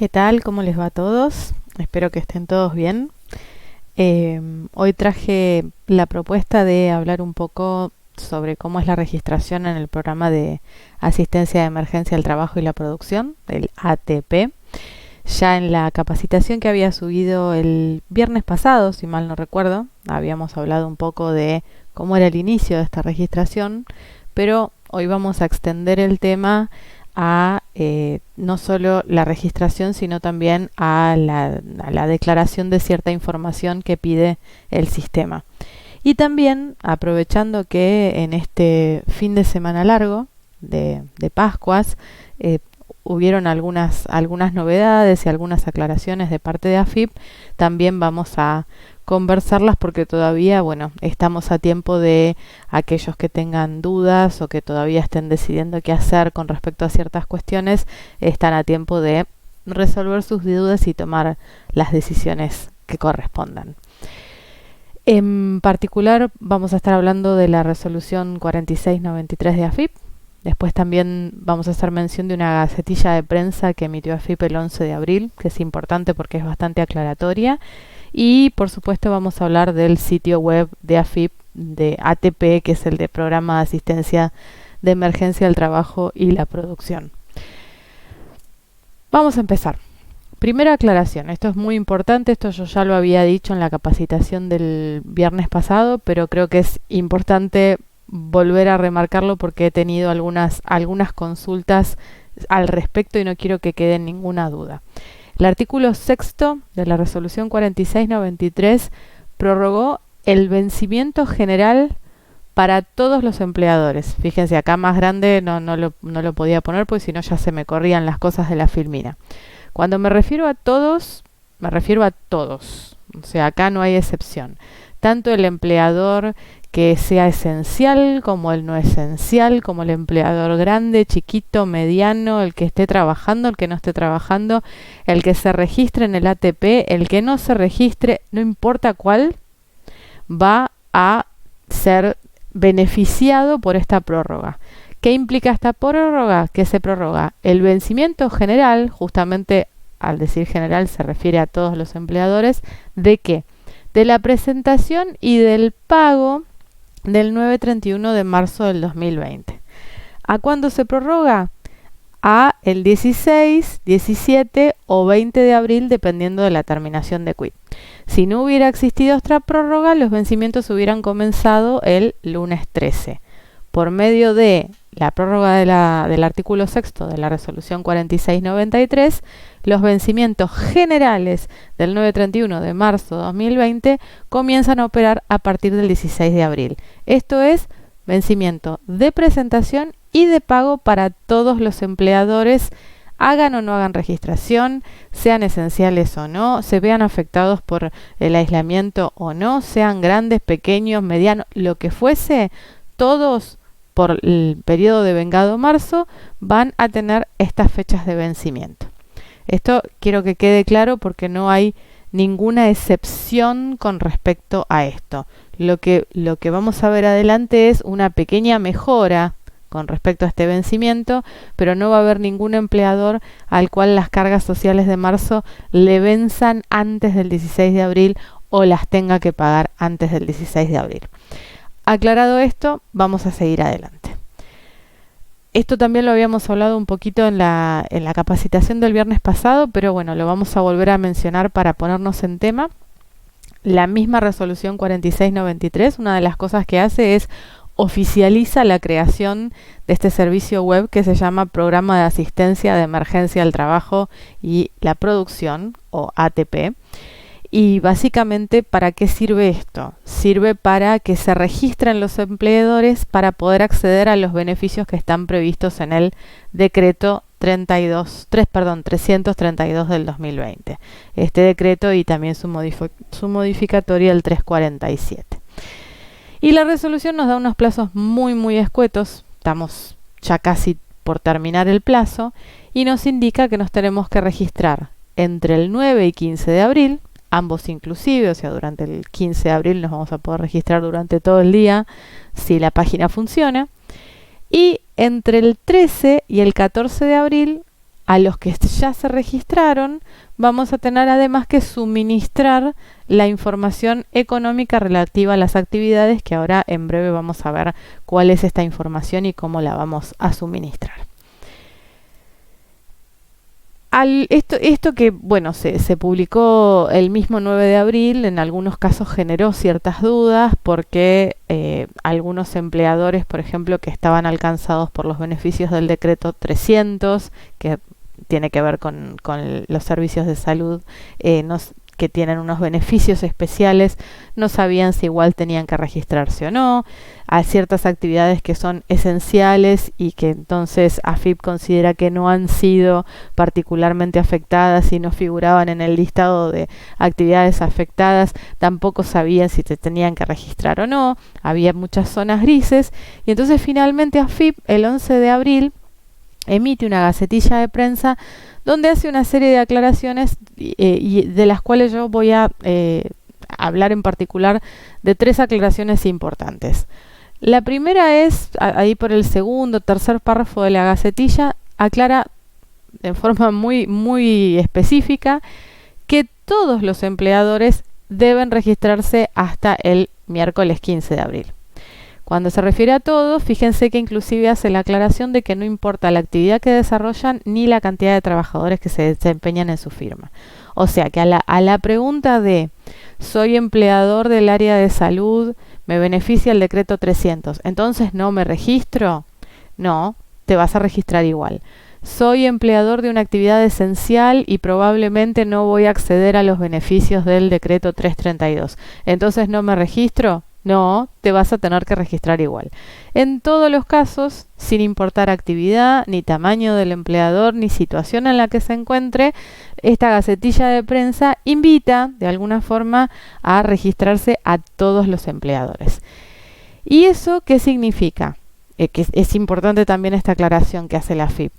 ¿Qué tal? ¿Cómo les va a todos? Espero que estén todos bien. Hoy traje la propuesta de hablar un poco sobre cómo es la registración en el programa de asistencia de emergencia al trabajo y la producción, el ATP. Ya en la capacitación que había subido el viernes pasado, si mal no recuerdo, habíamos hablado un poco de cómo era el inicio de esta registración, pero hoy vamos a extender el tema a no solo la registración, sino también a la declaración de cierta información que pide el sistema. Y también, aprovechando que en este fin de semana largo de Pascuas, hubieron algunas novedades y algunas aclaraciones de parte de AFIP, también vamos a conversarlas porque todavía, bueno, estamos a tiempo de aquellos que tengan dudas o que todavía estén decidiendo qué hacer con respecto a ciertas cuestiones, están a tiempo de resolver sus dudas y tomar las decisiones que correspondan. En particular, vamos a estar hablando de la resolución 4693 de AFIP. Después también vamos a hacer mención de una gacetilla de prensa que emitió AFIP el 11 de abril, que es importante porque es bastante aclaratoria. Y por supuesto vamos a hablar del sitio web de AFIP, de ATP, que es el de Programa de Asistencia de Emergencia al Trabajo y la Producción. Vamos a empezar. Primera aclaración, esto es muy importante, esto yo ya lo había dicho en la capacitación del viernes pasado, pero creo que es importante volver a remarcarlo porque he tenido algunas consultas al respecto y no quiero que quede ninguna duda. El artículo 6 de la resolución 4693 prorrogó el vencimiento general para todos los empleadores. Fíjense, acá más grande no lo podía poner porque si no ya se me corrían las cosas de la filmina. Cuando me refiero a todos, me refiero a todos. O sea, acá no hay excepción. Tanto el empleador que sea esencial como el no esencial, como el empleador grande, chiquito, mediano, el que esté trabajando, el que no esté trabajando, el que se registre en el ATP, el que no se registre, no importa cuál, va a ser beneficiado por esta prórroga. ¿Qué implica esta prórroga? Que se prorroga el vencimiento general, justamente al decir general se refiere a todos los empleadores, ¿de qué? De la presentación y del pago del 9/31 de marzo del 2020. ¿A cuándo se prorroga? A el 16, 17 o 20 de abril, dependiendo de la terminación de quit. Si no hubiera existido esta prórroga, los vencimientos hubieran comenzado el lunes 13. Por medio de la prórroga del artículo 6 de la resolución 4693, los vencimientos generales del 9/31 de marzo de 2020 comienzan a operar a partir del 16 de abril. Esto es vencimiento de presentación y de pago para todos los empleadores, hagan o no hagan registración, sean esenciales o no, se vean afectados por el aislamiento o no, sean grandes, pequeños, medianos, lo que fuese, todos por el periodo de vengado marzo van a tener estas fechas de vencimiento. Esto quiero que quede claro porque no hay ninguna excepción con respecto a esto. Lo que vamos a ver adelante es una pequeña mejora con respecto a este vencimiento, pero no va a haber ningún empleador al cual las cargas sociales de marzo le venzan antes del 16 de abril o las tenga que pagar antes del 16 de abril. Aclarado esto, vamos a seguir adelante. Esto también lo habíamos hablado un poquito en la capacitación del viernes pasado, pero bueno, lo vamos a volver a mencionar para ponernos en tema. La misma resolución 4693, una de las cosas que hace es oficializa la creación de este servicio web que se llama Programa de Asistencia de Emergencia al Trabajo y la Producción, o ATP. Y básicamente, ¿para qué sirve esto? Sirve para que se registren los empleadores para poder acceder a los beneficios que están previstos en el decreto 332 del 2020. Este decreto y también su modificatoria, el 347. Y la resolución nos da unos plazos muy escuetos, estamos ya casi por terminar el plazo, y nos indica que nos tenemos que registrar entre el 9 y 15 de abril, ambos inclusive, o sea, durante el 15 de abril nos vamos a poder registrar durante todo el día si la página funciona, y entre el 13 y el 14 de abril a los que ya se registraron vamos a tener además que suministrar la información económica relativa a las actividades, que ahora en breve vamos a ver cuál es esta información y cómo la vamos a suministrar. Esto que, bueno, se publicó el mismo 9 de abril, en algunos casos generó ciertas dudas porque algunos empleadores, por ejemplo, que estaban alcanzados por los beneficios del decreto 300, que tiene que ver con los servicios de salud, que tienen unos beneficios especiales, no sabían si igual tenían que registrarse o no. Hay ciertas actividades que son esenciales y que entonces AFIP considera que no han sido particularmente afectadas y no figuraban en el listado de actividades afectadas, tampoco sabían si te tenían que registrar o no. Había muchas zonas grises y entonces finalmente AFIP el 11 de abril emite una gacetilla de prensa donde hace una serie de aclaraciones y de las cuales yo voy a hablar en particular de 3 aclaraciones importantes. La primera es, ahí por el segundo, tercer párrafo de la gacetilla, aclara de forma muy específica que todos los empleadores deben registrarse hasta el miércoles 15 de abril. Cuando se refiere a todo, fíjense que inclusive hace la aclaración de que no importa la actividad que desarrollan ni la cantidad de trabajadores que se desempeñan en su firma. O sea que a la pregunta de soy empleador del área de salud, me beneficia el decreto 300, entonces no me registro, no, te vas a registrar igual. Soy empleador de una actividad esencial y probablemente no voy a acceder a los beneficios del decreto 332, entonces no me registro. No, te vas a tener que registrar igual. En todos los casos, sin importar actividad, ni tamaño del empleador, ni situación en la que se encuentre, esta gacetilla de prensa invita, de alguna forma, a registrarse a todos los empleadores. ¿Y eso qué significa? Que es importante también esta aclaración que hace la AFIP.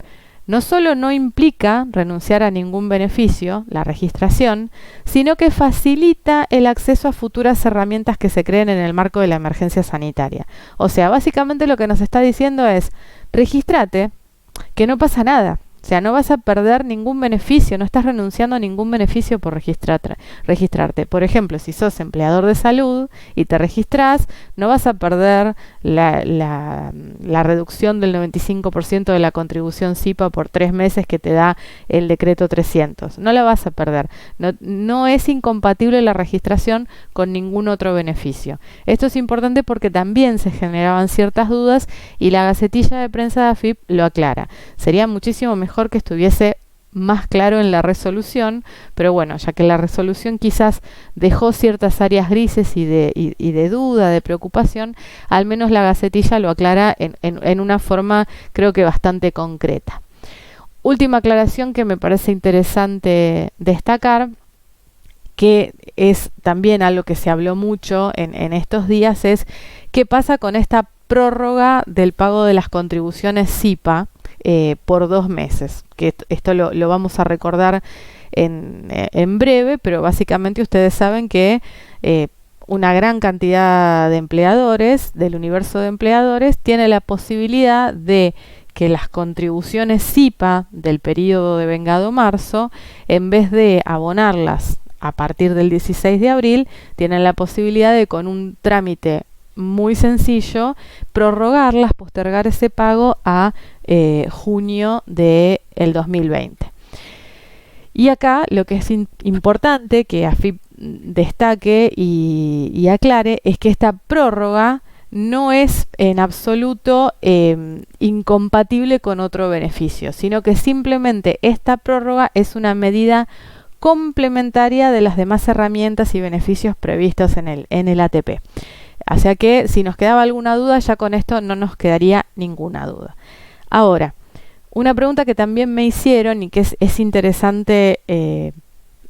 No solo no implica renunciar a ningún beneficio, la registración, sino que facilita el acceso a futuras herramientas que se creen en el marco de la emergencia sanitaria. O sea, básicamente lo que nos está diciendo es, regístrate, que no pasa nada. O sea, no vas a perder ningún beneficio, no estás renunciando a ningún beneficio por registrarte. Por ejemplo, si sos empleador de salud y te registrás, no vas a perder la reducción del 95% de la contribución SIPA por 3 meses que te da el decreto 300. No la vas a perder. No es incompatible la registración con ningún otro beneficio. Esto es importante porque también se generaban ciertas dudas y la gacetilla de prensa de AFIP lo aclara. Sería muchísimo mejor que estuviese más claro en la resolución, pero bueno, ya que la resolución quizás dejó ciertas áreas grises y de duda, de preocupación, al menos la gacetilla lo aclara en una forma creo que bastante concreta. Última aclaración que me parece interesante destacar, que es también algo que se habló mucho en estos días, es qué pasa con esta prórroga del pago de las contribuciones SIPA por 2 meses, que esto lo vamos a recordar en breve, pero básicamente ustedes saben que una gran cantidad de empleadores, del universo de empleadores, tiene la posibilidad de que las contribuciones SIPA del periodo de vengado-marzo, en vez de abonarlas a partir del 16 de abril, tienen la posibilidad de, con un trámite muy sencillo, prorrogarlas, postergar ese pago a junio del 2020. Y acá lo que es importante que AFIP destaque y aclare es que esta prórroga no es en absoluto incompatible con otro beneficio, sino que simplemente esta prórroga es una medida complementaria de las demás herramientas y beneficios previstos en el ATP. O sea que si nos quedaba alguna duda, ya con esto no nos quedaría ninguna duda. Ahora, una pregunta que también me hicieron y que es interesante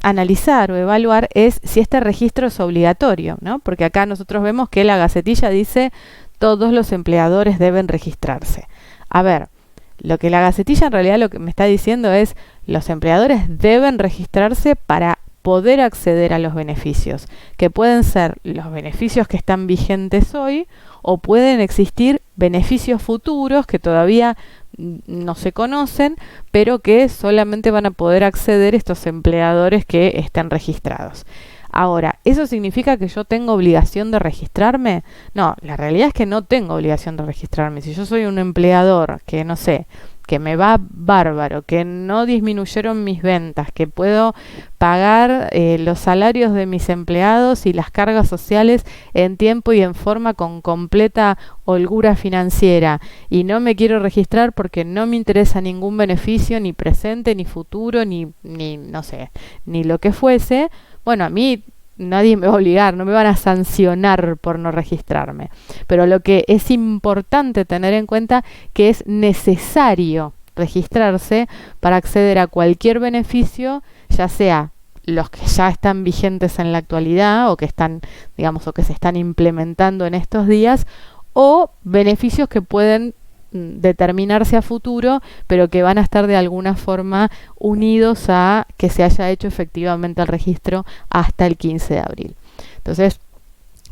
analizar o evaluar es si este registro es obligatorio, ¿no? Porque acá nosotros vemos que la gacetilla dice todos los empleadores deben registrarse. A ver, lo que la gacetilla en realidad lo que me está diciendo es los empleadores deben registrarse para poder acceder a los beneficios, que pueden ser los beneficios que están vigentes hoy o pueden existir beneficios futuros que todavía no se conocen, pero que solamente van a poder acceder estos empleadores que estén registrados. Ahora, ¿eso significa que yo tengo obligación de registrarme? No, la realidad es que no tengo obligación de registrarme. Si yo soy un empleador que, no sé, que me va bárbaro, que no disminuyeron mis ventas, que puedo pagar los salarios de mis empleados y las cargas sociales en tiempo y en forma con completa holgura financiera y no me quiero registrar porque no me interesa ningún beneficio, ni presente, ni futuro, ni no sé, ni lo que fuese, bueno, a mí nadie me va a obligar, no me van a sancionar por no registrarme. Pero lo que es importante tener en cuenta que es necesario registrarse para acceder a cualquier beneficio, ya sea los que ya están vigentes en la actualidad o que están, digamos, o que se están implementando en estos días, o beneficios que pueden determinarse a futuro, pero que van a estar de alguna forma unidos a que se haya hecho efectivamente el registro hasta el 15 de abril. Entonces,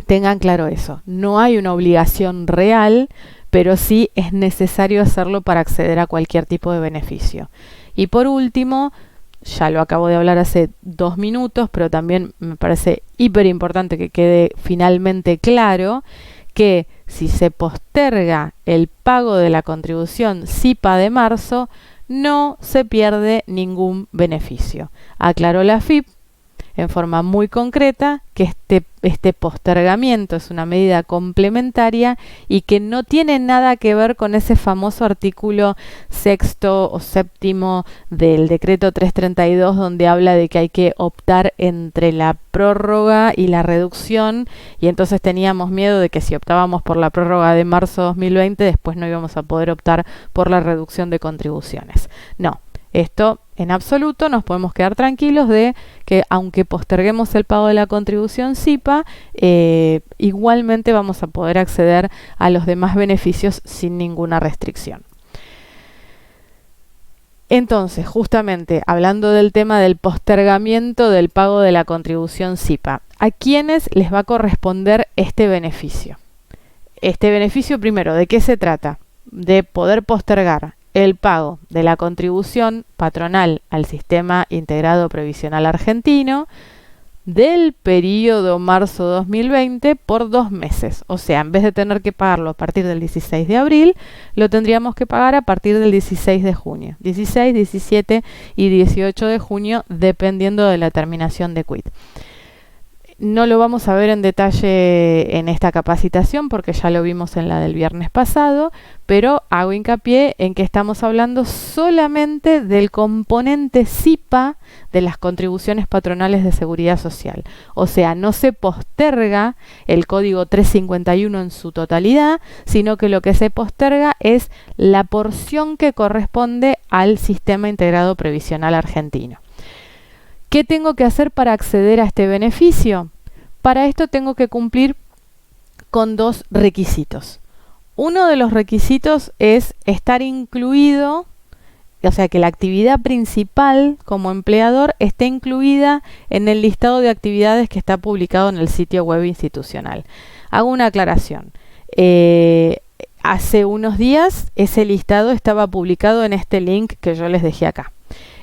tengan claro eso. No hay una obligación real, pero sí es necesario hacerlo para acceder a cualquier tipo de beneficio. Y por último, ya lo acabo de hablar hace 2 minutos, pero también me parece hiper importante que quede finalmente claro que si se posterga el pago de la contribución SIPA de marzo, no se pierde ningún beneficio. Aclaró la AFIP en forma muy concreta que este postergamiento es una medida complementaria y que no tiene nada que ver con ese famoso artículo 6º o 7º del decreto 332 donde habla de que hay que optar entre la prórroga y la reducción, y entonces teníamos miedo de que si optábamos por la prórroga de marzo 2020 después no íbamos a poder optar por la reducción de contribuciones. No, esto en absoluto, nos podemos quedar tranquilos de que aunque posterguemos el pago de la contribución SIPA, igualmente vamos a poder acceder a los demás beneficios sin ninguna restricción. Entonces, justamente hablando del tema del postergamiento del pago de la contribución SIPA, ¿a quiénes les va a corresponder este beneficio? Este beneficio, primero, ¿de qué se trata? De poder postergar el pago de la contribución patronal al Sistema Integrado Previsional Argentino del periodo marzo 2020 por 2 meses. O sea, en vez de tener que pagarlo a partir del 16 de abril, lo tendríamos que pagar a partir del 16 de junio. 16, 17 y 18 de junio, dependiendo de la terminación de quit. No lo vamos a ver en detalle en esta capacitación porque ya lo vimos en la del viernes pasado, pero hago hincapié en que estamos hablando solamente del componente SIPA de las contribuciones patronales de seguridad social. O sea, no se posterga el código 351 en su totalidad, sino que lo que se posterga es la porción que corresponde al Sistema Integrado Previsional Argentino. ¿Qué tengo que hacer para acceder a este beneficio? Para esto tengo que cumplir con 2 requisitos. Uno de los requisitos es estar incluido, o sea, que la actividad principal como empleador esté incluida en el listado de actividades que está publicado en el sitio web institucional. Hago una aclaración. Hace unos días ese listado estaba publicado en este link que yo les dejé acá.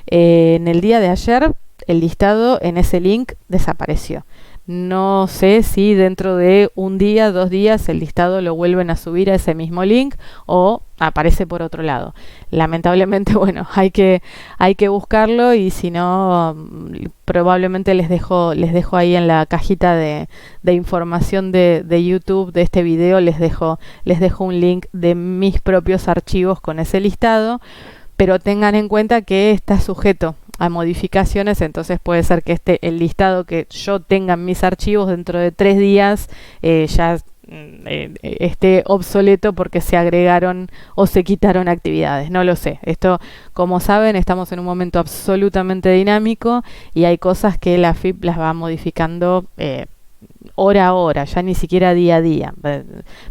En el día de ayer el listado en ese link desapareció. No sé si dentro de 1 día, 2 días el listado lo vuelven a subir a ese mismo link o aparece por otro lado. Lamentablemente, bueno, hay que buscarlo y si no, probablemente les dejo ahí en la cajita de información de YouTube de este video, les dejo un link de mis propios archivos con ese listado, pero tengan en cuenta que está sujeto a modificaciones, entonces puede ser que el listado que yo tenga en mis archivos dentro de 3 días ya esté obsoleto porque se agregaron o se quitaron actividades, no lo sé. Esto, como saben, estamos en un momento absolutamente dinámico y hay cosas que la AFIP las va modificando hora a hora, ya ni siquiera día a día.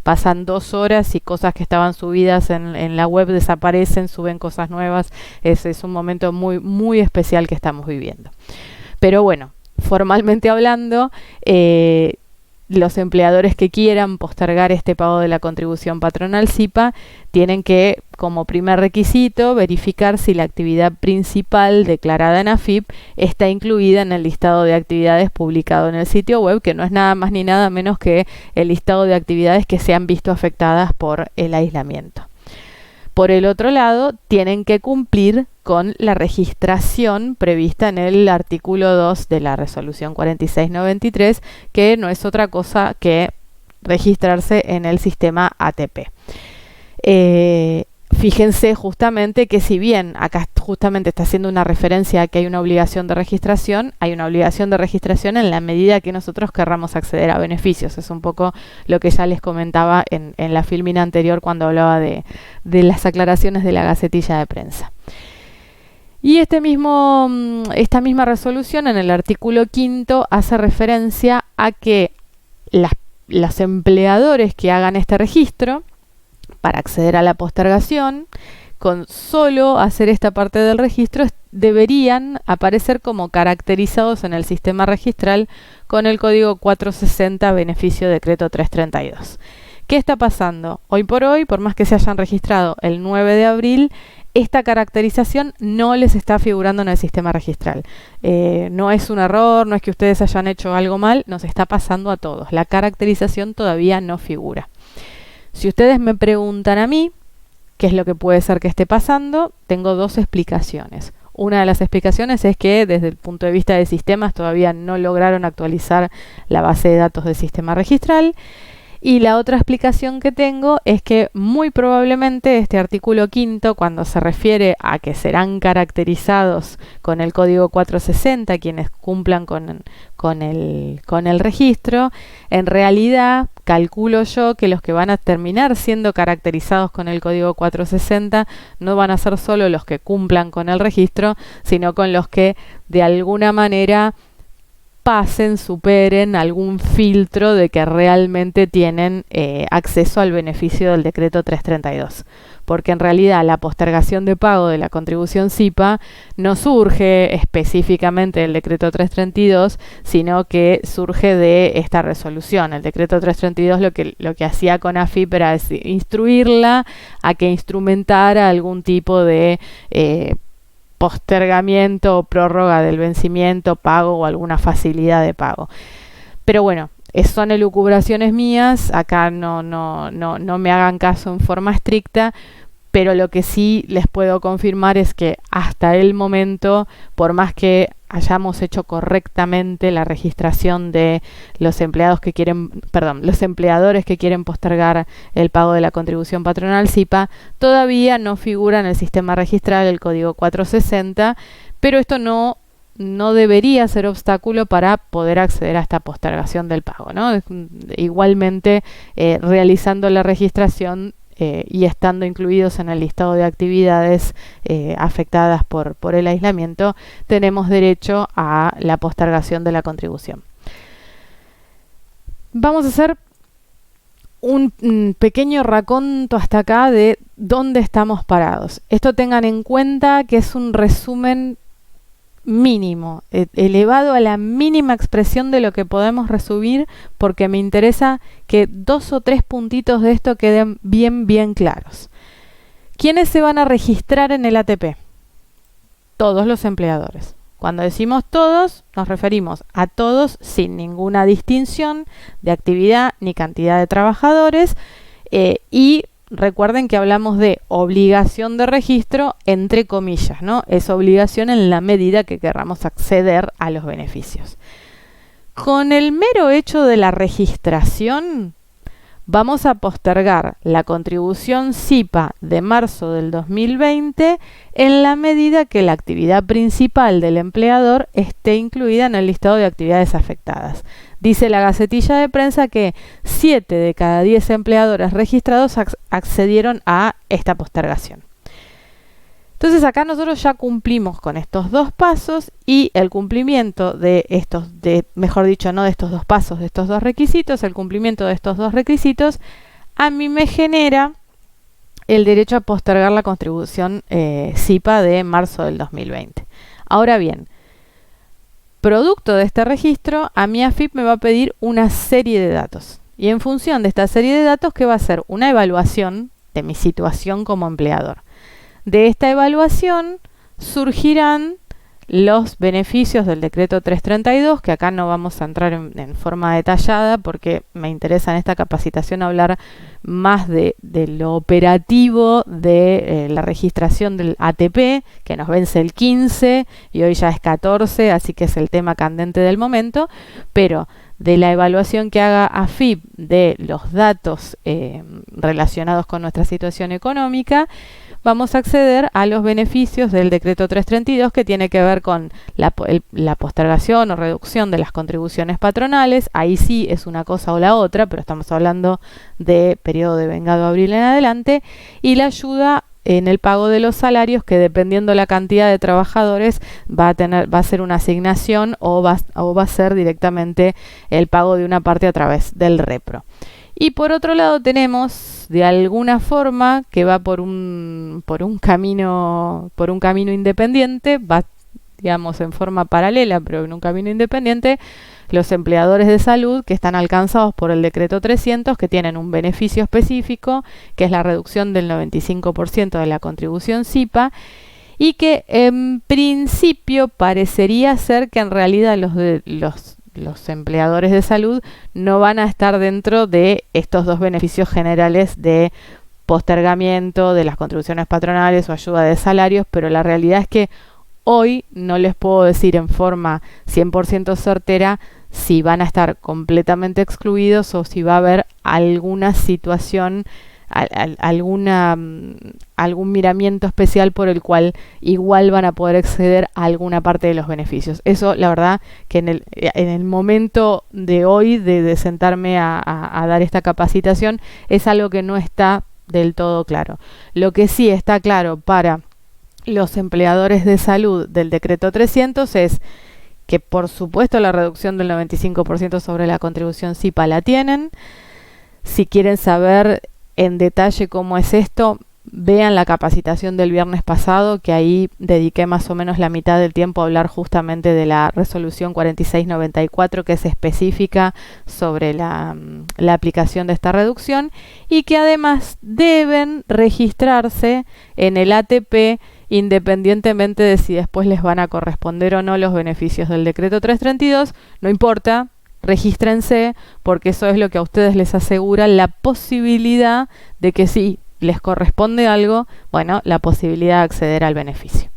Pasan 2 horas y cosas que estaban subidas en la web desaparecen, suben cosas nuevas. Es un momento muy, muy especial que estamos viviendo. Pero bueno, formalmente hablando, los empleadores que quieran postergar este pago de la contribución patronal SIPA tienen que, como primer requisito, verificar si la actividad principal declarada en AFIP está incluida en el listado de actividades publicado en el sitio web, que no es nada más ni nada menos que el listado de actividades que se han visto afectadas por el aislamiento. Por el otro lado, tienen que cumplir con la registración prevista en el artículo 2 de la resolución 4693, que no es otra cosa que registrarse en el sistema ATP. Fíjense justamente que si bien acá justamente está haciendo una referencia a que hay una obligación de registración, hay una obligación de registración en la medida que nosotros querramos acceder a beneficios. Es un poco lo que ya les comentaba en la filmina anterior cuando hablaba de las aclaraciones de la Gacetilla de Prensa. Y esta misma resolución en el artículo 5 hace referencia a que los empleadores que hagan este registro para acceder a la postergación, con solo hacer esta parte del registro, deberían aparecer como caracterizados en el sistema registral con el código 460 beneficio decreto 332. ¿Qué está pasando? Hoy, por más que se hayan registrado el 9 de abril, esta caracterización no les está figurando en el sistema registral. No es un error, no es que ustedes hayan hecho algo mal, nos está pasando a todos. La caracterización todavía no figura. Si ustedes me preguntan a mí qué es lo que puede ser que esté pasando, tengo dos explicaciones. Una de las explicaciones es que desde el punto de vista de sistemas todavía no lograron actualizar la base de datos del sistema registral. Y la otra explicación que tengo es que muy probablemente este artículo 5, cuando se refiere a que serán caracterizados con el código 460 quienes cumplan con el registro, en realidad calculo yo que los que van a terminar siendo caracterizados con el código 460 no van a ser solo los que cumplan con el registro, sino con los que de alguna manera superen algún filtro de que realmente tienen acceso al beneficio del decreto 332. Porque en realidad la postergación de pago de la contribución SIPA no surge específicamente del decreto 332, sino que surge de esta resolución. El decreto 332 lo que hacía con AFIP era instruirla a que instrumentara algún tipo de postergamiento o prórroga del vencimiento, pago o alguna facilidad de pago. Pero bueno, son elucubraciones mías, acá no me hagan caso en forma estricta, pero lo que sí les puedo confirmar es que hasta el momento, por más que hayamos hecho correctamente la registración de los empleadores que quieren postergar el pago de la contribución patronal SIPA, todavía no figura en el sistema registral el código 460, pero esto no debería ser obstáculo para poder acceder a esta postergación del pago, ¿no? Igualmente, realizando la registración y estando incluidos en el listado de actividades afectadas por el aislamiento, tenemos derecho a la postergación de la contribución. Vamos a hacer un pequeño raconto hasta acá de dónde estamos parados. Esto tengan en cuenta que es un resumen mínimo, elevado a la mínima expresión de lo que podemos resumir, porque me interesa que 2 o 3 puntitos de esto queden bien claros. ¿Quiénes se van a registrar en el ATP? Todos los empleadores. Cuando decimos todos, nos referimos a todos sin ninguna distinción de actividad ni cantidad de trabajadores, y recuerden que hablamos de obligación de registro entre comillas, ¿no? Es obligación en la medida que querramos acceder a los beneficios. Con el mero hecho de la registración, vamos a postergar la contribución SIPA de marzo del 2020 en la medida que la actividad principal del empleador esté incluida en el listado de actividades afectadas. Dice la Gacetilla de Prensa que 7 de cada 10 empleadores registrados accedieron a esta postergación. Entonces acá nosotros ya cumplimos con estos dos pasos, y el cumplimiento de estos, mejor dicho, no de estos dos pasos, de estos dos requisitos, el cumplimiento de estos dos requisitos a mí me genera el derecho a postergar la contribución SIPA de marzo del 2020. Ahora bien, producto de este registro, a mi AFIP me va a pedir una serie de datos. Y en función de esta serie de datos, ¿qué va a ser? Una evaluación de mi situación como empleador. De esta evaluación surgirán los beneficios del decreto 332, que acá no vamos a entrar en forma detallada porque me interesa en esta capacitación hablar más de lo operativo de la registración del ATP, que nos vence el 15 y hoy ya es 14, así que es el tema candente del momento, pero de la evaluación que haga AFIP de los datos relacionados con nuestra situación económica, vamos a acceder a los beneficios del decreto 332, que tiene que ver con la postergación o reducción de las contribuciones patronales. Ahí sí es una cosa o la otra, pero estamos hablando de periodo de vengado abril en adelante, y la ayuda en el pago de los salarios, que dependiendo la cantidad de trabajadores va a ser una asignación o va a ser directamente el pago de una parte a través del repro. Y por otro lado tenemos, de alguna forma, que va por un camino independiente, va, digamos, en forma paralela, pero en un camino independiente, los empleadores de salud que están alcanzados por el decreto 300, que tienen un beneficio específico, que es la reducción del 95% de la contribución SIPA, y que en principio parecería ser que en realidad los empleadores de salud no van a estar dentro de estos dos beneficios generales de postergamiento de las contribuciones patronales o ayuda de salarios, pero la realidad es que hoy no les puedo decir en forma 100% certera si van a estar completamente excluidos o si va a haber alguna situación, algún miramiento especial por el cual igual van a poder acceder a alguna parte de los beneficios. Eso, la verdad, que en el momento de hoy de sentarme a dar esta capacitación, es algo que no está del todo claro. Lo que sí está claro para los empleadores de salud del decreto 300 es que, por supuesto, la reducción del 95% sobre la contribución SIPA la tienen. Si quieren saber en detalle cómo es esto, vean la capacitación del viernes pasado, que ahí dediqué más o menos la mitad del tiempo a hablar justamente de la resolución 4694, que es específica sobre la aplicación de esta reducción, y que además deben registrarse en el ATP independientemente de si después les van a corresponder o no los beneficios del decreto 332, no importa. Regístrense, porque eso es lo que a ustedes les asegura la posibilidad de que si les corresponde algo, bueno, la posibilidad de acceder al beneficio.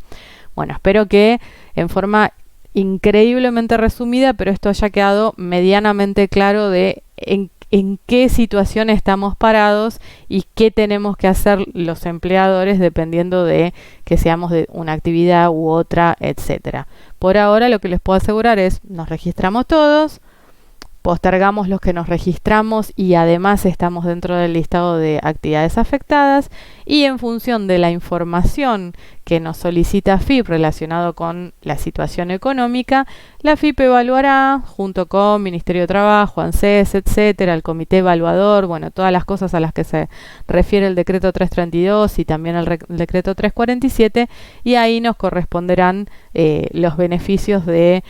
Bueno, espero que en forma increíblemente resumida, pero esto haya quedado medianamente claro de en qué situación estamos parados y qué tenemos que hacer los empleadores dependiendo de que seamos de una actividad u otra, etcétera. Por ahora lo que les puedo asegurar es, nos registramos todos, postergamos los que nos registramos y además estamos dentro del listado de actividades afectadas, y en función de la información que nos solicita FIP relacionado con la situación económica, la FIP evaluará junto con Ministerio de Trabajo, ANSES, etcétera, el comité evaluador, bueno, todas las cosas a las que se refiere el decreto 332 y también el decreto 347, y ahí nos corresponderán los beneficios de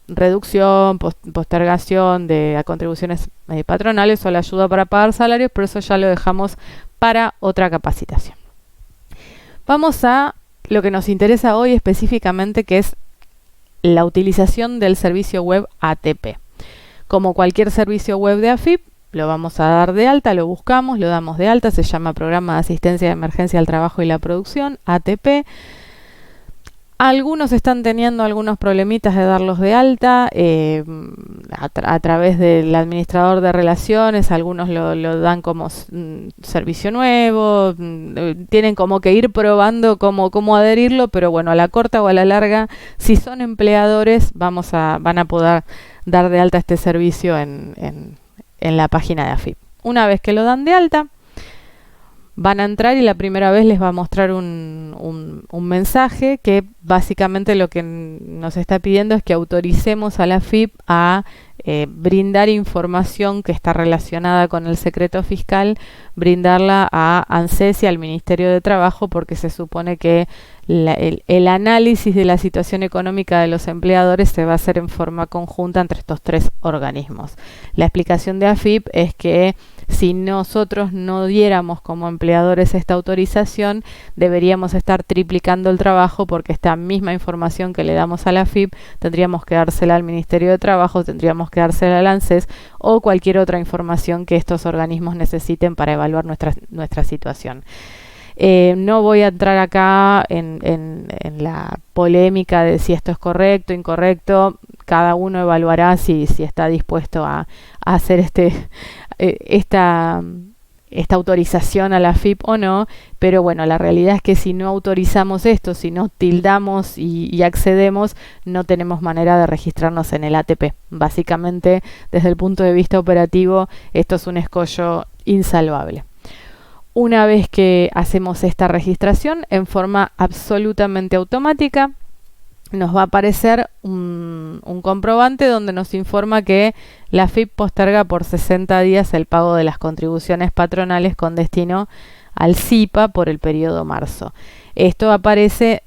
reducción, postergación de contribuciones patronales o la ayuda para pagar salarios, pero eso ya lo dejamos para otra capacitación. Vamos a lo que nos interesa hoy específicamente, que es la utilización del servicio web ATP. Como cualquier servicio web de AFIP, lo vamos a dar de alta, lo buscamos, lo damos de alta, se llama Programa de Asistencia de Emergencia al Trabajo y la Producción, ATP. Algunos están teniendo algunos problemitas de darlos de alta a través del administrador de relaciones, algunos lo dan como servicio nuevo, tienen como que ir probando cómo adherirlo, pero bueno, a la corta o a la larga, si son empleadores, van a poder dar de alta este servicio en la página de AFIP. Una vez que lo dan de alta, van a entrar y la primera vez les va a mostrar un mensaje que básicamente lo que nos está pidiendo es que autoricemos a la AFIP a brindar información que está relacionada con el secreto fiscal, brindarla a ANSES y al Ministerio de Trabajo, porque se supone que el análisis de la situación económica de los empleadores se va a hacer en forma conjunta entre estos tres organismos. La explicación de AFIP es que si nosotros no diéramos como empleadores esta autorización, deberíamos estar triplicando el trabajo, porque esta misma información que le damos a la AFIP tendríamos que dársela al Ministerio de Trabajo, tendríamos que dársela al ANSES o cualquier otra información que estos organismos necesiten para evaluar nuestra situación. No voy a entrar acá en la polémica de si esto es correcto, incorrecto. Cada uno evaluará si está dispuesto a hacer esta autorización a la AFIP o no, pero bueno, la realidad es que si no autorizamos esto, si no tildamos y accedemos, no tenemos manera de registrarnos en el ATP. Básicamente, desde el punto de vista operativo, esto es un escollo insalvable. Una vez que hacemos esta registración en forma absolutamente automática, nos va a aparecer un comprobante donde nos informa que la AFIP posterga por 60 días el pago de las contribuciones patronales con destino al SIPA por el periodo marzo. Esto aparece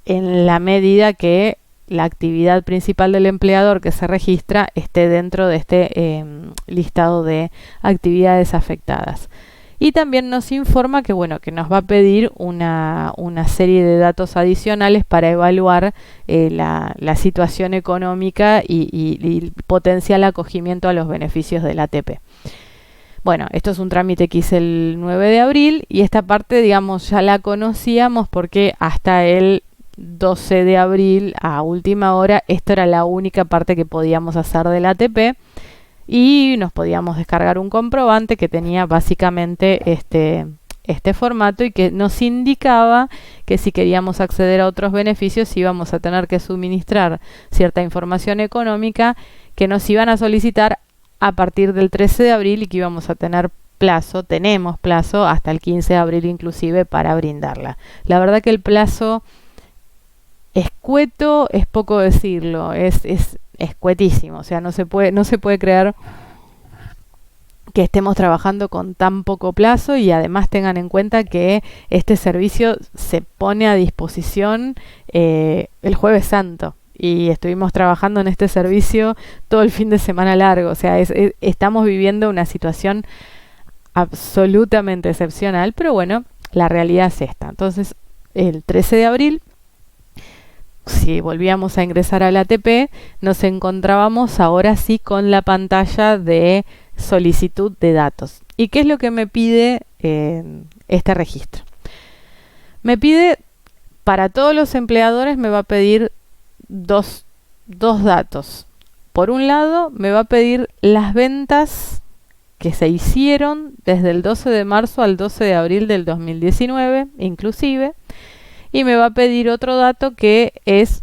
en la medida que la actividad principal del empleador que se registra esté dentro de este listado de actividades afectadas. Y también nos informa que, bueno, que nos va a pedir una serie de datos adicionales para evaluar la situación económica y potencial acogimiento a los beneficios del ATP. Bueno, esto es un trámite que hice el 9 de abril y esta parte, digamos, ya la conocíamos porque hasta el 12 de abril a última hora, esto era la única parte que podíamos hacer del ATP. Y nos podíamos descargar un comprobante que tenía básicamente este formato y que nos indicaba que si queríamos acceder a otros beneficios íbamos a tener que suministrar cierta información económica que nos iban a solicitar a partir del 13 de abril y que íbamos a tener tenemos plazo hasta el 15 de abril inclusive para brindarla. La verdad que el plazo escueto es poco decirlo, es escuetísimo, o sea, no se puede creer que estemos trabajando con tan poco plazo y además tengan en cuenta que este servicio se pone a disposición el Jueves Santo y estuvimos trabajando en este servicio todo el fin de semana largo, o sea, estamos viviendo una situación absolutamente excepcional, pero bueno, la realidad es esta. Entonces, el 13 de abril, si volvíamos a ingresar al ATP, nos encontrábamos ahora sí con la pantalla de solicitud de datos. ¿Y qué es lo que me pide este registro? Me pide, para todos los empleadores me va a pedir dos datos. Por un lado, me va a pedir las ventas que se hicieron desde el 12 de marzo al 12 de abril del 2019, inclusive. Y me va a pedir otro dato que es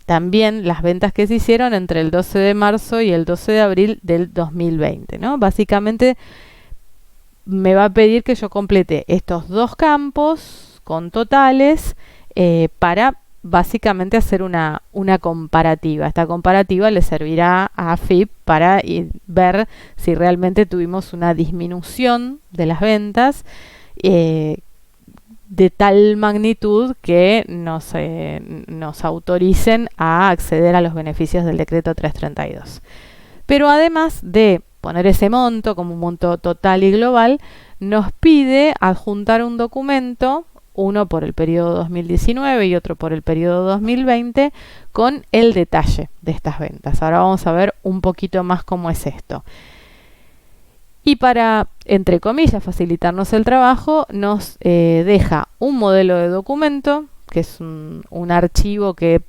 también las ventas que se hicieron entre el 12 de marzo y el 12 de abril del 2020, ¿no? Básicamente me va a pedir que yo complete estos dos campos con totales para básicamente hacer una comparativa. Esta comparativa le servirá a AFIP para ver si realmente tuvimos una disminución de las ventas de tal magnitud que nos autoricen a acceder a los beneficios del decreto 332. Pero además de poner ese monto como un monto total y global, nos pide adjuntar un documento, uno por el periodo 2019 y otro por el periodo 2020, con el detalle de estas ventas. Ahora vamos a ver un poquito más cómo es esto. Y para, entre comillas, facilitarnos el trabajo, nos deja un modelo de documento, que es un archivo que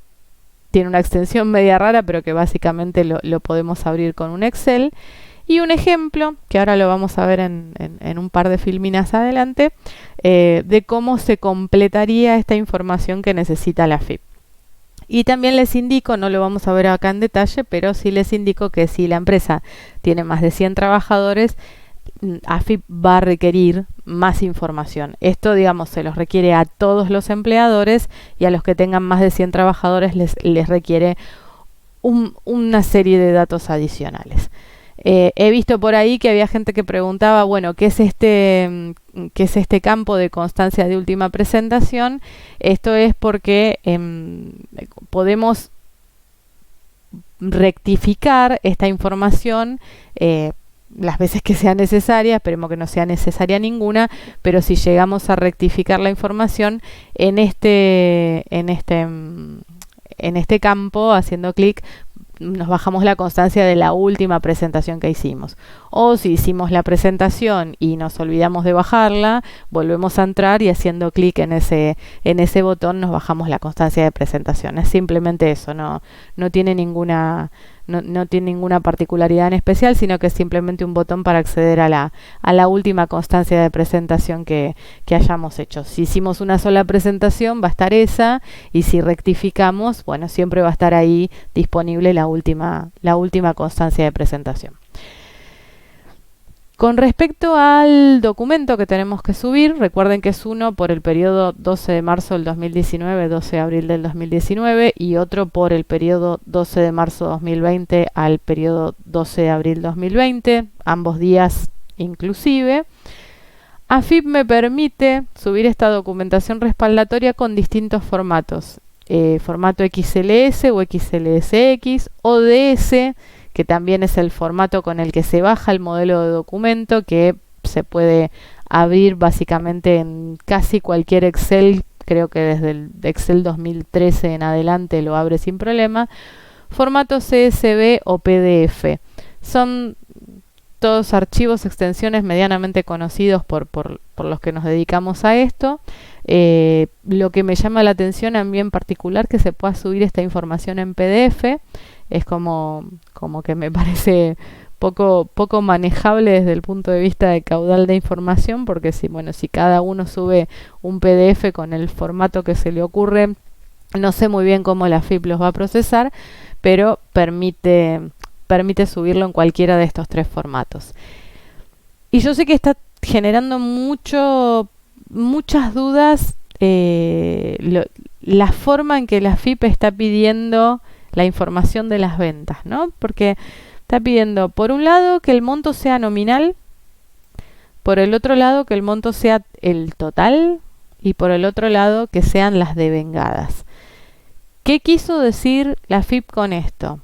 tiene una extensión media rara, pero que básicamente lo podemos abrir con un Excel, y un ejemplo, que ahora lo vamos a ver en un par de filminas adelante, de cómo se completaría esta información que necesita la AFIP. Y también les indico, no lo vamos a ver acá en detalle, pero sí les indico que si la empresa tiene más de 100 trabajadores, AFIP va a requerir más información. Esto, digamos, se los requiere a todos los empleadores y a los que tengan más de 100 trabajadores les requiere una serie de datos adicionales. He visto por ahí que había gente que preguntaba, bueno, ¿qué es este campo de constancia de última presentación? Esto es porque podemos rectificar esta información las veces que sea necesaria. Esperemos que no sea necesaria ninguna, pero si llegamos a rectificar la información en este campo, haciendo clic, nos bajamos la constancia de la última presentación que hicimos. O si hicimos la presentación y nos olvidamos de bajarla, volvemos a entrar y haciendo clic en ese botón nos bajamos la constancia de presentación. Es simplemente eso, no tiene ninguna particularidad en especial, sino que es simplemente un botón para acceder a la última constancia de presentación que hayamos hecho. Si hicimos una sola presentación, va a estar esa, y si rectificamos, bueno, siempre va a estar ahí disponible la última constancia de presentación. Con respecto al documento que tenemos que subir, recuerden que es uno por el periodo 12 de marzo del 2019, 12 de abril del 2019, y otro por el periodo 12 de marzo 2020 al periodo 12 de abril 2020, ambos días inclusive. AFIP me permite subir esta documentación respaldatoria con distintos formatos. Formato XLS o XLSX, ODS, que también es el formato con el que se baja el modelo de documento, que se puede abrir básicamente en casi cualquier Excel. Creo que desde el Excel 2013 en adelante lo abre sin problema. Formato CSV o PDF. Son todos archivos, extensiones medianamente conocidos por los que nos dedicamos a esto. Lo que me llama la atención a mí en particular, que se pueda subir esta información en PDF, es como que me parece poco manejable desde el punto de vista de caudal de información, porque si cada uno sube un PDF con el formato que se le ocurre, no sé muy bien cómo la AFIP los va a procesar, pero permite subirlo en cualquiera de estos tres formatos. Y yo sé que está generando muchas dudas la forma en que la AFIP está pidiendo la información de las ventas, ¿no? Porque está pidiendo, por un lado, que el monto sea nominal, por el otro lado, que el monto sea el total, y por el otro lado, que sean las devengadas. ¿Qué quiso decir la AFIP con esto?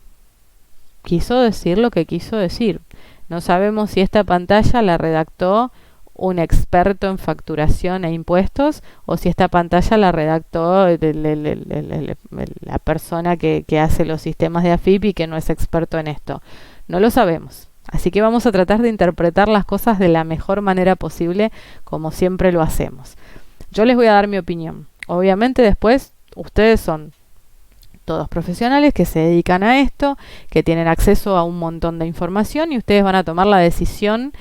Quiso decir lo que quiso decir. No sabemos si esta pantalla la redactó un experto en facturación e impuestos, o si esta pantalla la redactó la persona que hace los sistemas de AFIP y que no es experto en esto. No lo sabemos. Así que vamos a tratar de interpretar las cosas de la mejor manera posible, como siempre lo hacemos. Yo les voy a dar mi opinión. Obviamente después ustedes son todos profesionales que se dedican a esto, que tienen acceso a un montón de información, y ustedes van a tomar la decisión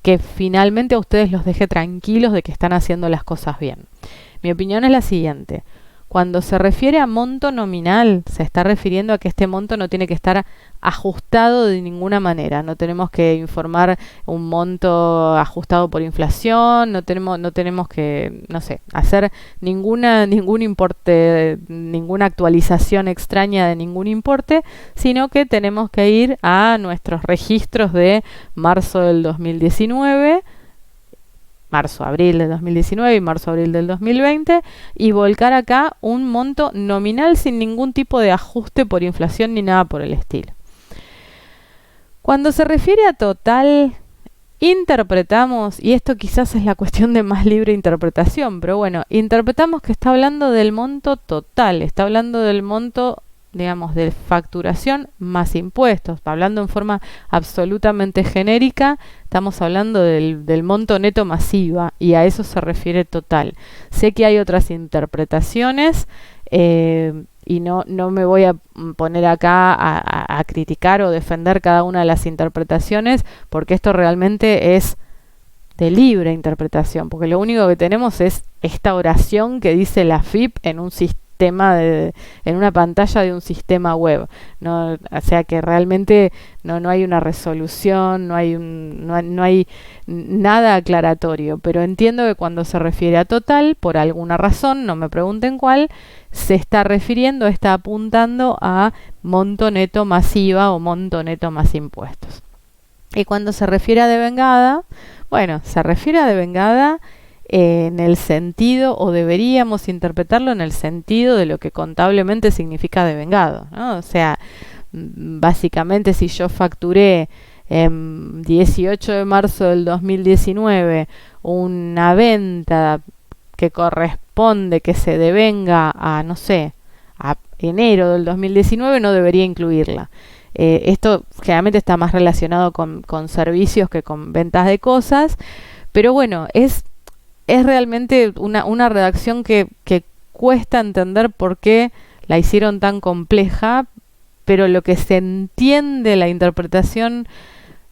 que finalmente a ustedes los deje tranquilos de que están haciendo las cosas bien. Mi opinión es la siguiente. Cuando se refiere a monto nominal, se está refiriendo a que este monto no tiene que estar ajustado de ninguna manera. No tenemos que informar un monto ajustado por inflación, no tenemos que, hacer ningún importe, ninguna actualización extraña de ningún importe, sino que tenemos que ir a nuestros registros de marzo del 2019, marzo-abril del 2019 y marzo-abril del 2020, y volcar acá un monto nominal sin ningún tipo de ajuste por inflación ni nada por el estilo. Cuando se refiere a total, interpretamos, y esto quizás es la cuestión de más libre interpretación, pero bueno, interpretamos que está hablando del monto total, está hablando del monto, digamos, de facturación más impuestos. Hablando en forma absolutamente genérica, estamos hablando del monto neto masiva, y a eso se refiere total. Sé que hay otras interpretaciones, y no me voy a poner acá a criticar o defender cada una de las interpretaciones, porque esto realmente es de libre interpretación, porque lo único que tenemos es esta oración que dice la AFIP en un sistema en una pantalla de un sistema web, ¿no? O sea que realmente no hay una resolución, no hay nada aclaratorio, pero entiendo que cuando se refiere a total, por alguna razón, no me pregunten cuál, se está refiriendo, está apuntando a monto neto más IVA o monto neto más impuestos. Y cuando se refiere a devengada, bueno, se refiere a devengada en el sentido, o deberíamos interpretarlo en el sentido de lo que contablemente significa devengado, ¿no? O sea, básicamente si yo facturé 18 de marzo del 2019 una venta que corresponde, que se devenga a, no sé, a enero del 2019, no debería incluirla. Esto generalmente está más relacionado con servicios que con ventas de cosas, pero bueno, es realmente una redacción que cuesta entender por qué la hicieron tan compleja, pero lo que se entiende, la interpretación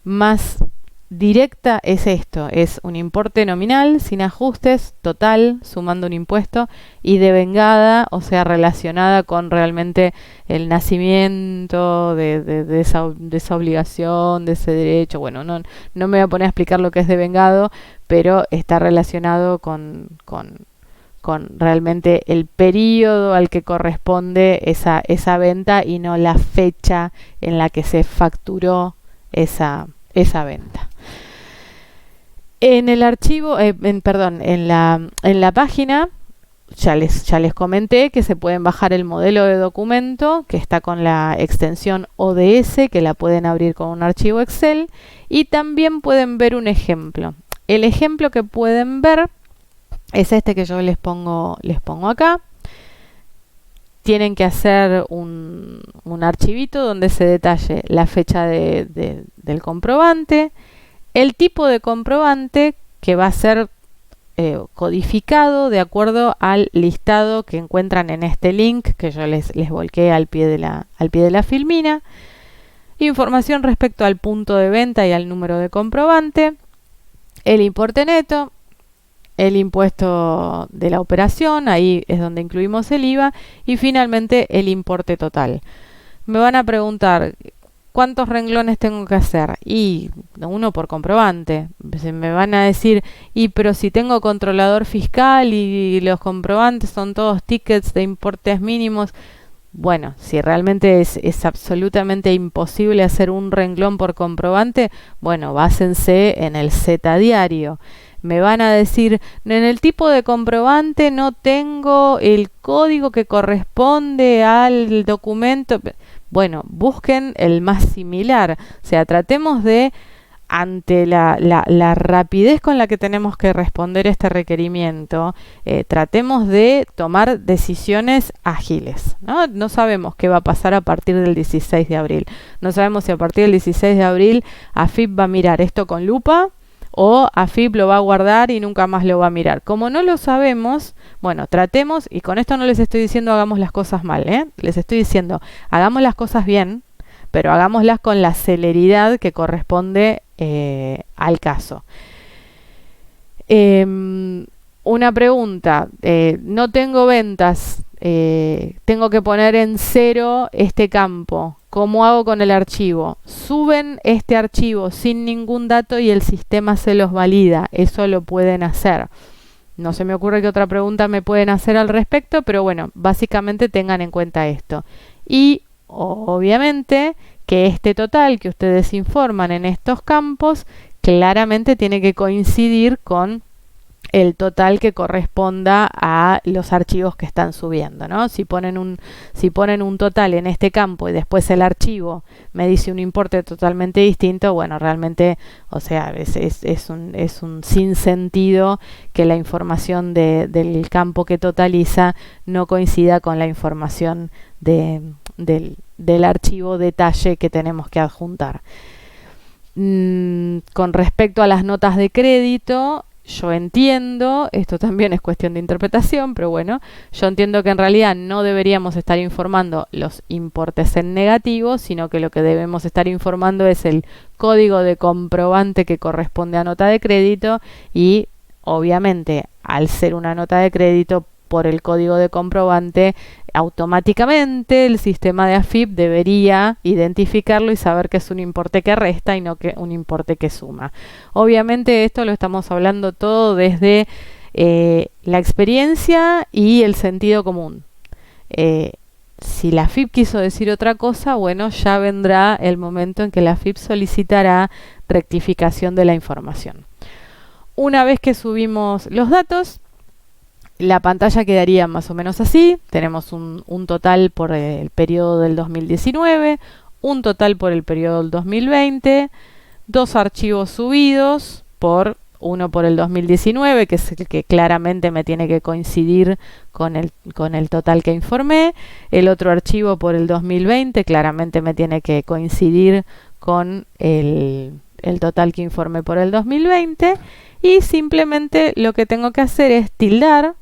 más directa es esto, es un importe nominal sin ajustes, total, sumando un impuesto, y devengada, o sea, relacionada con realmente el nacimiento de esa obligación, de ese derecho. Bueno, no me voy a poner a explicar lo que es devengado, pero está relacionado con realmente el periodo al que corresponde esa venta y no la fecha en la que se facturó esa venta. En el archivo, en la página, ya les comenté que se pueden bajar el modelo de documento que está con la extensión ODS, que la pueden abrir con un archivo Excel, y también pueden ver un ejemplo. El ejemplo que pueden ver es este que yo les pongo acá. Tienen que hacer un archivito donde se detalle la fecha del comprobante, el tipo de comprobante que va a ser codificado de acuerdo al listado que encuentran en este link que yo les volqué al pie de la filmina, información respecto al punto de venta y al número de comprobante, el importe neto, el impuesto de la operación, ahí es donde incluimos el IVA, y finalmente el importe total. Me van a preguntar, ¿cuántos renglones tengo que hacer? Y uno por comprobante. Me van a decir, pero si tengo controlador fiscal y los comprobantes son todos tickets de importes mínimos. Bueno, si realmente es absolutamente imposible hacer un renglón por comprobante, bueno, básense en el Z diario. Me van a decir, en el tipo de comprobante no tengo el código que corresponde al documento. Bueno, busquen el más similar. O sea, tratemos de, ante la rapidez con la que tenemos que responder este requerimiento, tratemos de tomar decisiones ágiles, ¿no? No sabemos qué va a pasar a partir del 16 de abril. No sabemos si a partir del 16 de abril AFIP va a mirar esto con lupa o AFIP lo va a guardar y nunca más lo va a mirar. Como no lo sabemos, bueno, tratemos, y con esto no les estoy diciendo hagamos las cosas mal, les estoy diciendo hagamos las cosas bien, pero hagámoslas con la celeridad que corresponde al caso. Una pregunta, no tengo ventas, tengo que poner en 0 este campo. ¿Cómo hago con el archivo? Suben este archivo sin ningún dato y el sistema se los valida. Eso lo pueden hacer. No se me ocurre qué otra pregunta me pueden hacer al respecto, pero bueno, básicamente tengan en cuenta esto. Y obviamente que este total que ustedes informan en estos campos claramente tiene que coincidir con el total que corresponda a los archivos que están subiendo, ¿no? Si ponen un total en este campo y después el archivo me dice un importe totalmente distinto, bueno, realmente, o sea, es un sinsentido que la información del campo que totaliza no coincida con la información del archivo detalle que tenemos que adjuntar. Con respecto a las notas de crédito, yo entiendo, esto también es cuestión de interpretación, pero bueno, yo entiendo que en realidad no deberíamos estar informando los importes en negativo, sino que lo que debemos estar informando es el código de comprobante que corresponde a nota de crédito y, obviamente, al ser una nota de crédito, por el código de comprobante, automáticamente el sistema de AFIP debería identificarlo y saber que es un importe que resta y no que un importe que suma. Obviamente esto lo estamos hablando todo desde la experiencia y el sentido común. Si la AFIP quiso decir otra cosa, bueno, ya vendrá el momento en que la AFIP solicitará rectificación de la información. Una vez que subimos los datos, la pantalla quedaría más o menos así. Tenemos un total por el periodo del 2019, un total por el periodo del 2020, dos archivos subidos, uno por el 2019, que es el que claramente me tiene que coincidir con el total que informé, el otro archivo por el 2020, claramente me tiene que coincidir con el total que informé por el 2020, y simplemente lo que tengo que hacer es tildar